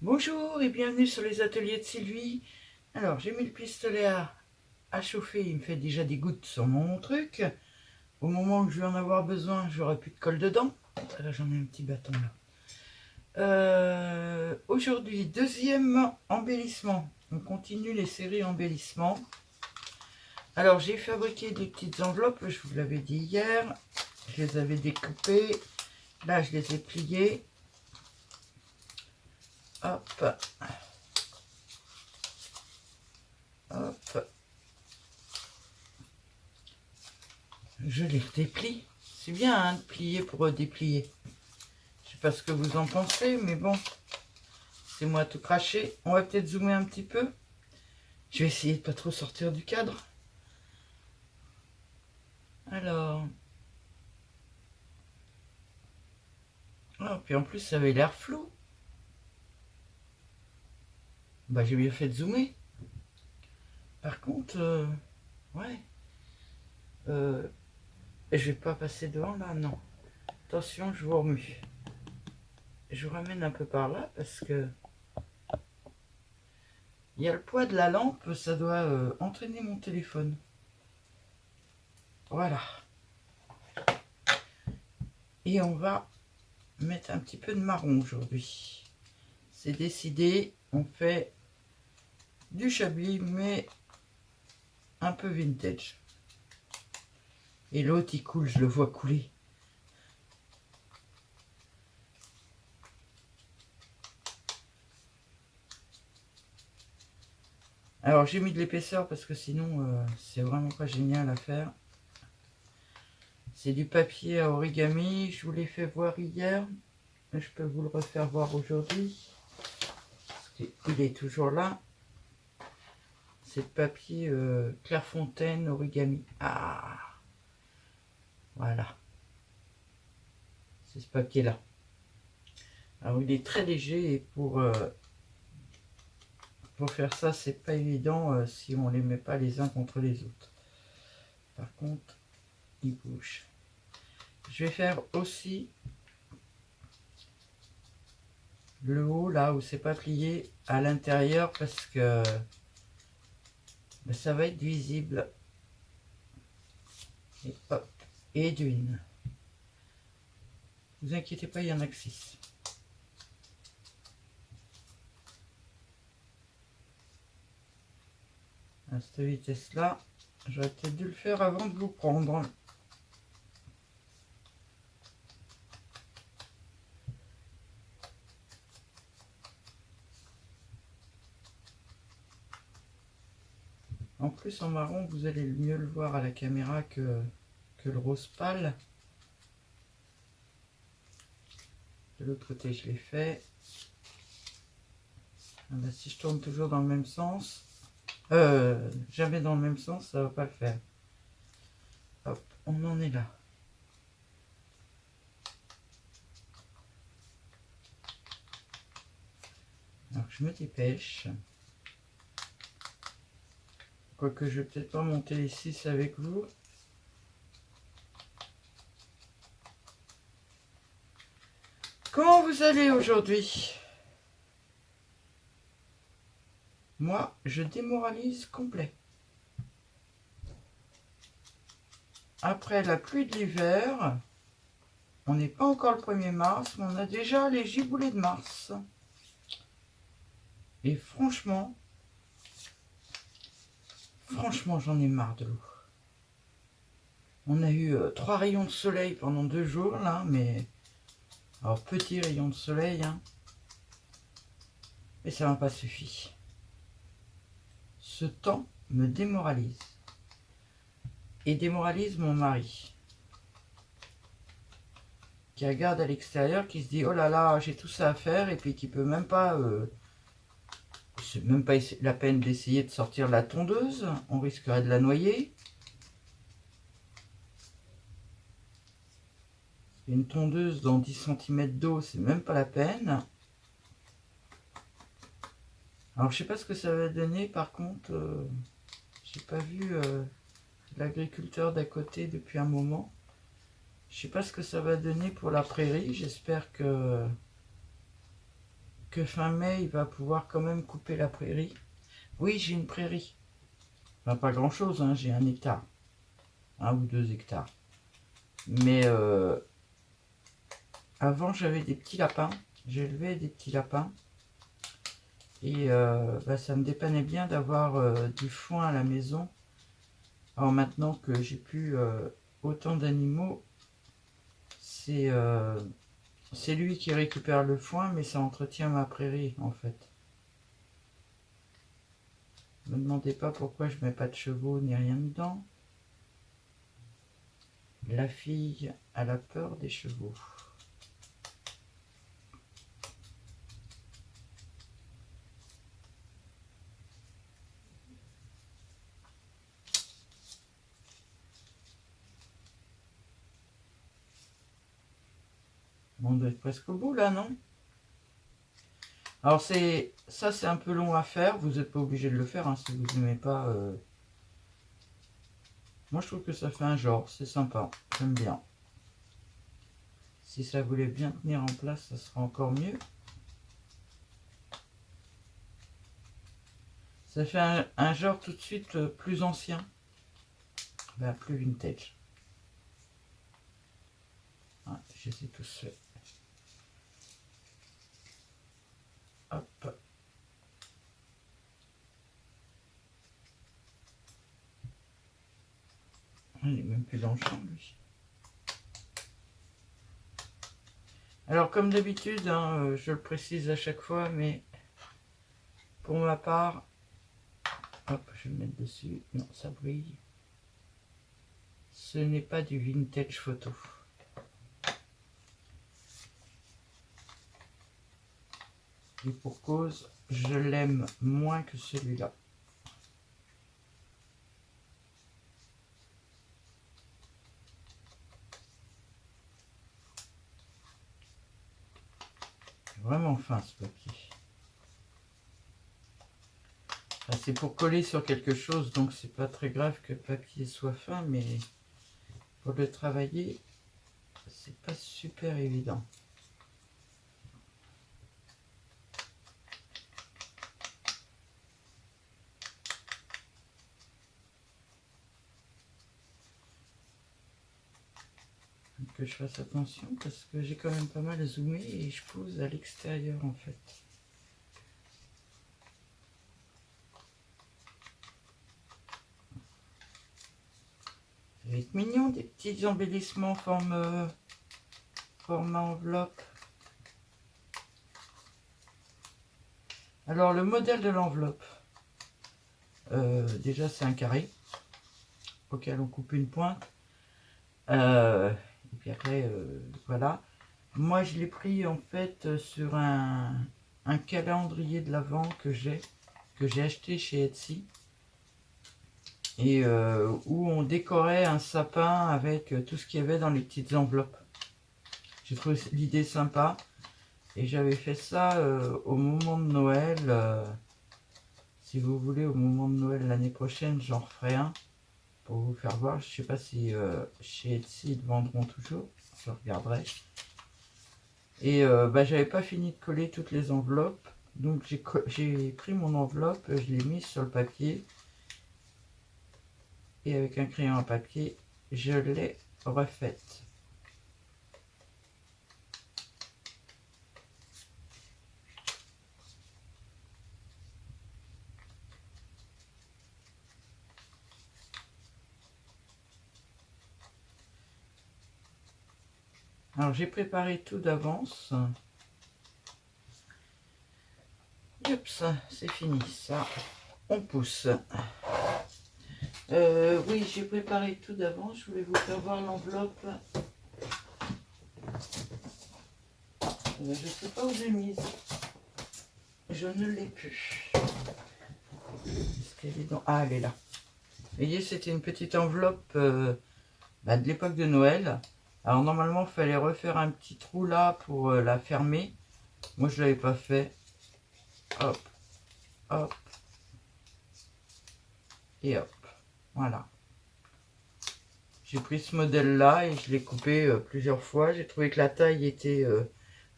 Bonjour et bienvenue sur les ateliers de Sylvie. Alors j'ai mis le pistolet à chauffer, il me fait déjà des gouttes sur mon truc. Au moment où je vais en avoir besoin, j'aurai plus de colle dedans. Là j'en ai un petit bâton là. Aujourd'hui, deuxième embellissement. On continue les séries embellissements. Alors j'ai fabriqué des petites enveloppes, je vous l'avais dit hier. Je les avais découpées. Là je les ai pliées. Hop. Hop. Je les déplie. C'est bien hein, de plier pour déplier. Je sais pas ce que vous en pensez, mais bon, c'est moi tout craché. On va peut-être zoomer un petit peu. Je vais essayer de pas trop sortir du cadre. Alors. Oh, puis en plus, ça avait l'air flou. Bah, j'ai bien fait de zoomer. Par contre, ouais. Je vais pas passer devant là, non. Attention, je vous remue. Je vous ramène un peu par là parce que il y a le poids de la lampe, ça doit entraîner mon téléphone. Voilà. Et on va mettre un petit peu de marron aujourd'hui. C'est décidé, on fait du chablis mais un peu vintage. Et l'autre il coule, je le vois couler. Alors j'ai mis de l'épaisseur parce que sinon c'est vraiment pas génial à faire. C'est du papier à origami, je vous l'ai fait voir hier. Je peux vous le refaire voir aujourd'hui. Il est toujours là. C'est le papier Clairefontaine origami. Ah, voilà. C'est ce papier là. Alors il est très léger et pour faire ça c'est pas évident si on les met pas les uns contre les autres. Par contre il bouge. Je vais faire aussi le haut là où c'est pas plié à l'intérieur parce que ça va être visible. Et hop, et d'une. Vous inquiétez pas, il y en a que 6. À cette vitesse là, j'aurais peut-être dû le faire avant de vous prendre. En plus en marron vous allez mieux le voir à la caméra que le rose pâle. De l'autre côté je l'ai fait. Ah ben, si je tourne toujours dans le même sens, jamais dans le même sens, ça va pas le faire. Hop, on en est là. Alors je me dépêche. Quoique je vais peut-être pas monter les 6 avec vous. Comment vous allez aujourd'hui? Moi, je démoralise complet. Après la pluie de l'hiver, on n'est pas encore le 1er mars, mais on a déjà les giboulées de mars. Et franchement, j'en ai marre de l'eau. On a eu 3 rayons de soleil pendant 2 jours, là, mais... Alors, petit rayon de soleil, hein. Mais ça m'a pas suffi. Ce temps me démoralise. Et démoralise mon mari. Qui regarde à l'extérieur, qui se dit, oh là là, j'ai tout ça à faire, et puis qui peut même pas... c'est même pas la peine d'essayer de sortir la tondeuse, on risquerait de la noyer. Une tondeuse dans 10 cm d'eau, c'est même pas la peine. Alors je sais pas ce que ça va donner, par contre, j'ai pas vu l'agriculteur d'à côté depuis un moment. Je sais pas ce que ça va donner pour la prairie, j'espère que que fin mai, il va pouvoir quand même couper la prairie. Oui, j'ai une prairie. Enfin, pas grand-chose, hein, j'ai 1 hectare. 1 ou 2 hectares. Mais avant, j'avais des petits lapins. J'élevais des petits lapins. Et ça me dépannait bien d'avoir du foin à la maison. Alors maintenant que j'ai plus autant d'animaux, c'est lui qui récupère le foin, mais ça entretient ma prairie en fait. Ne me demandez pas pourquoi je mets pas de chevaux ni rien dedans. La fille a la peur des chevaux. On doit être presque au bout là, non? Alors ça c'est un peu long à faire, vous n'êtes pas obligé de le faire hein, si vous n'aimez pas. Moi je trouve que ça fait un genre, c'est sympa, j'aime bien. Si ça voulait bien tenir en place, ça sera encore mieux. Ça fait un genre tout de suite plus ancien, plus vintage. Ah, je les ai tous faits. Hop. Il n'est même plus dans le champ, lui. Alors, comme d'habitude, hein, je le précise à chaque fois, mais pour ma part, hop, je vais le mettre dessus. Non, ça brille. Ce n'est pas du vintage photo. Et pour cause, je l'aime moins que celui-là. Vraiment fin ce papier. Enfin, c'est pour coller sur quelque chose, donc c'est pas très grave que le papier soit fin, mais pour le travailler, c'est pas super évident. Que je fasse attention parce que j'ai quand même pas mal zoomé et je pose à l'extérieur en fait. Ça va être mignon, des petits embellissements format enveloppe. Alors le modèle de l'enveloppe, déjà c'est un carré auquel on coupe une pointe. Et puis après, voilà. Moi, je l'ai pris en fait sur un calendrier de l'Avent que j'ai acheté chez Etsy. Et où on décorait un sapin avec tout ce qu'il y avait dans les petites enveloppes. J'ai trouvé l'idée sympa. Et j'avais fait ça au moment de Noël. Si vous voulez, au moment de Noël l'année prochaine, j'en referai un. Pour vous faire voir, je sais pas si chez Etsy ils vendront toujours, je regarderai. Et j'avais pas fini de coller toutes les enveloppes, donc j'ai pris mon enveloppe, je l'ai mise sur le papier et avec un crayon à papier, je l'ai refaite. Alors j'ai préparé tout d'avance. Oups, c'est fini ça. On pousse. Oui, j'ai préparé tout d'avance. Je voulais vous faire voir l'enveloppe. Je ne sais pas où j'ai mise. Je ne l'ai plus. Est-ce qu'elle est dans... Ah, elle est là. Vous voyez, c'était une petite enveloppe de l'époque de Noël. Alors normalement, il fallait refaire un petit trou là pour la fermer. Moi, je ne l'avais pas fait. Hop, hop. Et hop. Voilà. J'ai pris ce modèle-là et je l'ai coupé plusieurs fois. J'ai trouvé que la taille était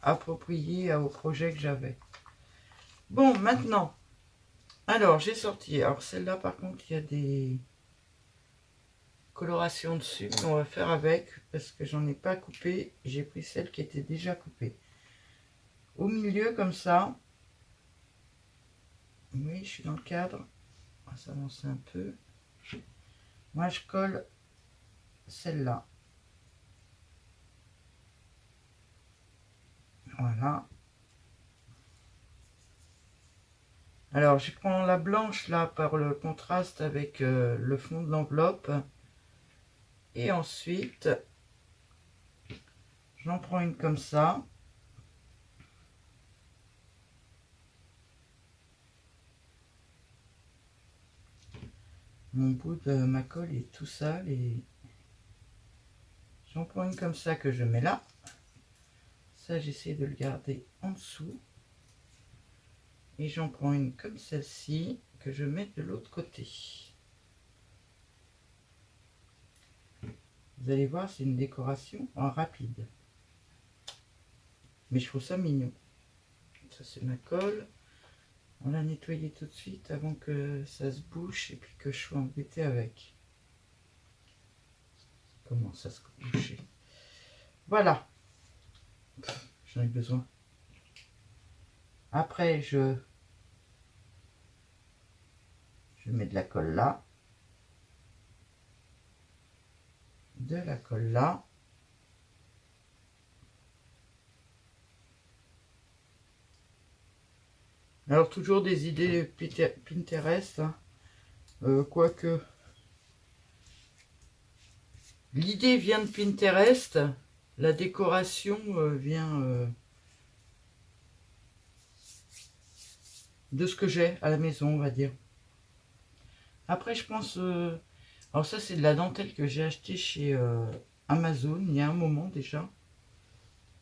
appropriée au projet que j'avais. Bon, maintenant, alors j'ai sorti, alors celle-là par contre il y a des colorations dessus, mais on va faire avec parce que j'en ai pas coupé, j'ai pris celle qui était déjà coupée. Au milieu comme ça, oui je suis dans le cadre, on va s'avancer un peu. Moi je colle celle-là. Voilà. Alors je prends la blanche là par le contraste avec le fond de l'enveloppe. Et ensuite, j'en prends une comme ça. Mon bout de ma colle est tout sale et j'en prends une comme ça que je mets là. Ça, j'essaie de le garder en dessous. Et j'en prends une comme celle-ci que je mets de l'autre côté. Vous allez voir, c'est une décoration en rapide. Mais je trouve ça mignon. Ça, c'est ma colle. On l'a nettoyé tout de suite avant que ça se bouche et puis que je sois embêtée avec. Comment ça se boucher? Voilà. J'en ai besoin. Après, je mets de la colle là. De la colle là. Alors toujours des idées Pinterest, hein. Quoique l'idée vient de Pinterest, la décoration vient de ce que j'ai à la maison, on va dire. Après je pense, alors ça c'est de la dentelle que j'ai acheté chez Amazon il y a un moment déjà,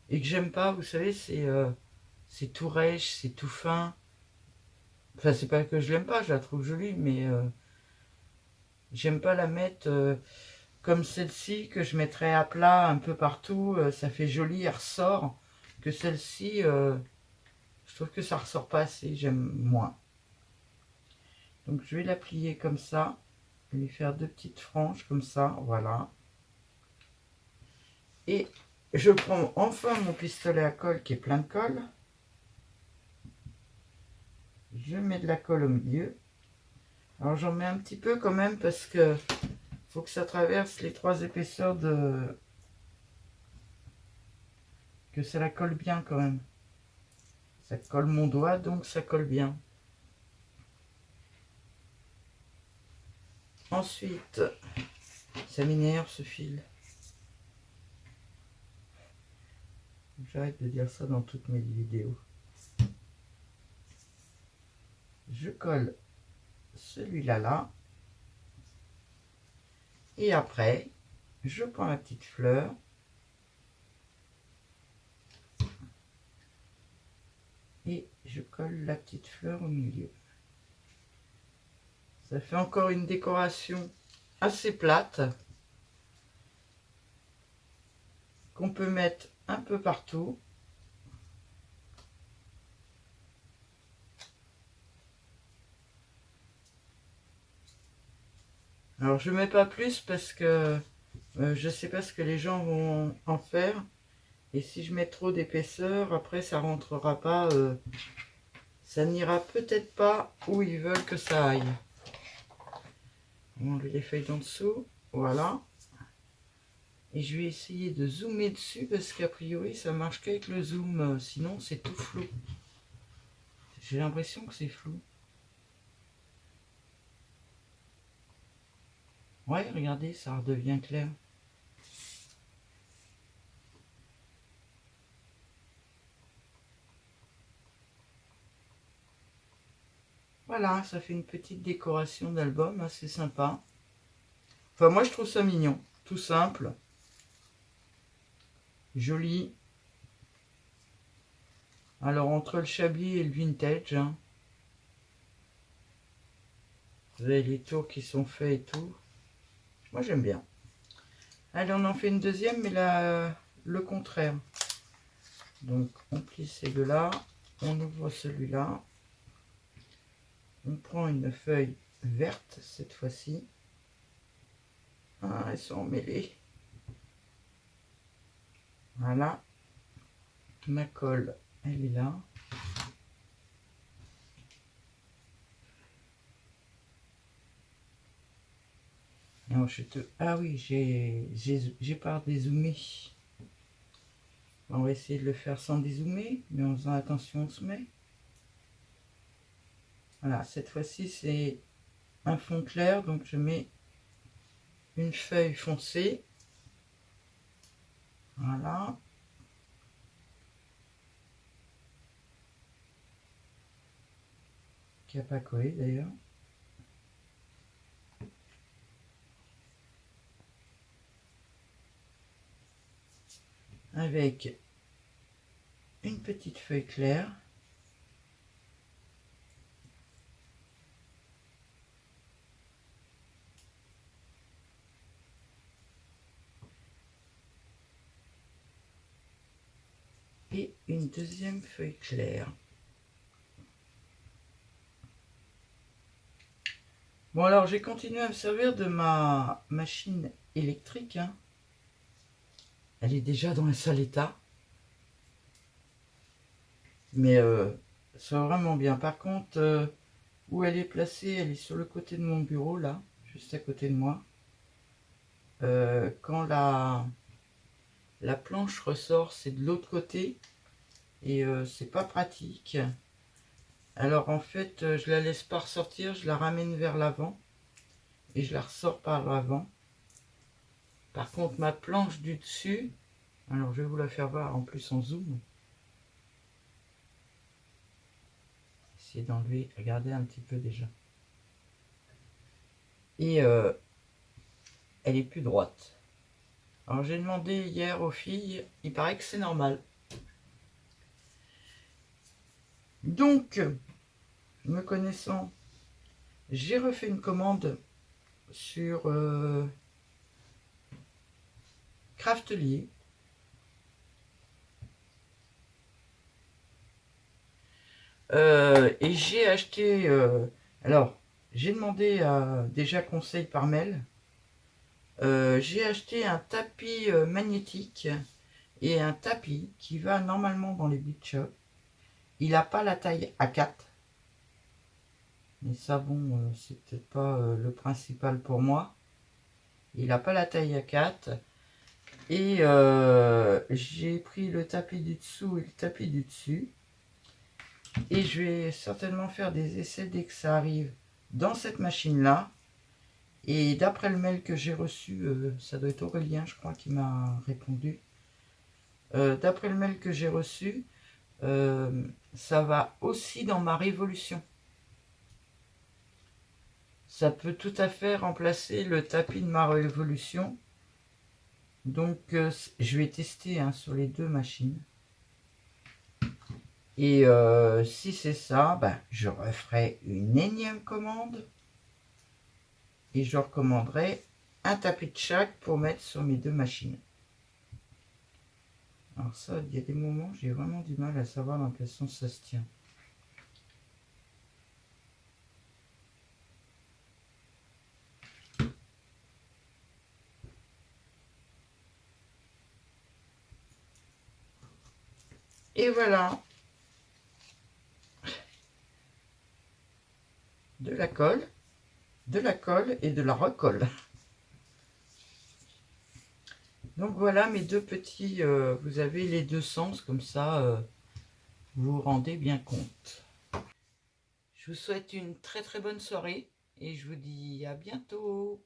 et que j'aime pas, vous savez, c'est tout rêche, c'est tout fin. Enfin, c'est pas que je l'aime pas, je la trouve jolie, mais j'aime pas la mettre comme celle-ci que je mettrais à plat un peu partout. Ça fait joli, elle ressort. Que celle-ci, je trouve que ça ressort pas assez, j'aime moins. Donc je vais la plier comme ça, lui faire deux petites franges comme ça, voilà. Et je prends enfin mon pistolet à colle qui est plein de colle. Je mets de la colle au milieu. Alors j'en mets un petit peu quand même parce que faut que ça traverse les trois épaisseurs de... que ça la colle bien quand même. Ça colle mon doigt, donc ça colle bien. Ensuite, ça m'énerve ce fil. J'arrête de dire ça dans toutes mes vidéos. Je colle celui-là là. Et après, je prends la petite fleur. Et je colle la petite fleur au milieu. Ça fait encore une décoration assez plate. Qu'on peut mettre un peu partout. Alors je mets pas plus parce que je sais pas ce que les gens vont en faire. Et si je mets trop d'épaisseur, après ça rentrera pas, ça n'ira peut-être pas où ils veulent que ça aille. On va enlever les feuilles d'en dessous, voilà. Et je vais essayer de zoomer dessus parce qu'a priori ça marche qu'avec le zoom, sinon c'est tout flou. J'ai l'impression que c'est flou. Ouais, regardez, ça redevient clair. Voilà, ça fait une petite décoration d'album assez sympa. Enfin, moi je trouve ça mignon, tout simple, joli. Alors entre le chablis et le vintage, hein. Vous avez les tours qui sont faits et tout. Moi j'aime bien. Allez, on en fait une deuxième, mais là, le contraire. Donc on plie ces deux-là, on ouvre celui-là. On prend une feuille verte cette fois-ci. Ah, elles sont emmêlées. Voilà. Ma colle, elle est là. Alors, ah oui, j'ai pas dézoomé. On va essayer de le faire sans dézoomer, mais en faisant attention, on se met. Voilà, cette fois-ci, c'est un fond clair, donc je mets une feuille foncée. Voilà. Qui n'a pas collé d'ailleurs. Avec une petite feuille claire. Et une deuxième feuille claire. Bon, alors j'ai continué à me servir de ma machine électrique. Hein. Elle est déjà dans un sale état. Mais ça va vraiment bien. Par contre, où elle est placée, elle est sur le côté de mon bureau, là, juste à côté de moi. Quand la planche ressort, c'est de l'autre côté. Et c'est pas pratique. Alors en fait, je la laisse pas ressortir, je la ramène vers l'avant. Et je la ressors par l'avant. Par contre, ma planche du dessus, alors je vais vous la faire voir en plus en zoom. Essayer d'enlever, regardez un petit peu déjà. Et elle est plus droite. Alors j'ai demandé hier aux filles, il paraît que c'est normal. Donc, me connaissant, j'ai refait une commande sur Craftelier. Et j'ai acheté... alors, j'ai demandé déjà conseil par mail. J'ai acheté un tapis magnétique et un tapis qui va normalement dans les beach shops. Il n'a pas la taille A4. Mais ça, bon, c'est peut-être pas le principal pour moi. Il n'a pas la taille A4. Et j'ai pris le tapis du dessous et le tapis du dessus. Et je vais certainement faire des essais dès que ça arrive dans cette machine-là. Et d'après le mail que j'ai reçu, ça doit être Aurélien, je crois, qui m'a répondu. D'après le mail que j'ai reçu, ça va aussi dans ma Révolution. Ça peut tout à fait remplacer le tapis de ma Révolution. Donc, je vais tester hein, sur les deux machines. Et si c'est ça, ben, je referai une énième commande. Et je recommanderai un tapis de chaque pour mettre sur mes deux machines. Alors ça, il y a des moments, j'ai vraiment du mal à savoir dans quel sens ça se tient. Et voilà. De la colle et de la recolle. Donc voilà mes deux petits, vous avez les deux sens, comme ça vous vous rendez bien compte. Je vous souhaite une très très bonne soirée et je vous dis à bientôt.